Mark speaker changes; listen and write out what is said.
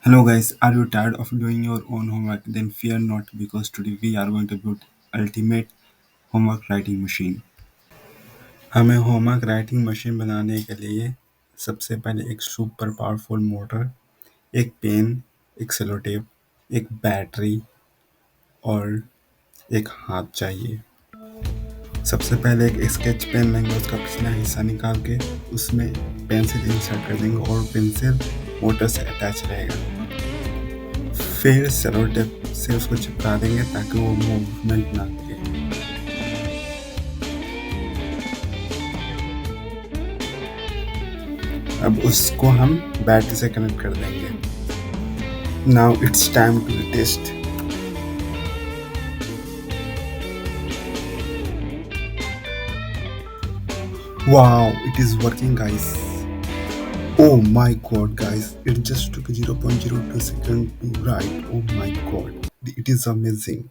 Speaker 1: Hello guys, are you tired of doing your own homework? Then fear not because today we are going to build ultimate homework writing machine. हमें homework writing machine बनाने के लिए सबसे पहले एक super powerful motor, एक pen, एक cello tape, एक बैटरी और एक हाथ चाहिए। सबसे पहले एक स्केच पेन लेंगे, उसका पिछला हिस्सा निकाल के उसमें पेंसिल इंसर्ट कर देंगे और पेंसिल मोटर से अटैच रहेगा। फिर सेलो टेप से उसको चिपका देंगे ताकि वो मूवमेंट ना करे। अब उसको हम बैटरी से कनेक्ट कर देंगे। Now it's time to test. Wow, it is working guys. Oh my god guys, it just took 0.02 second to write. Oh my god, it is amazing.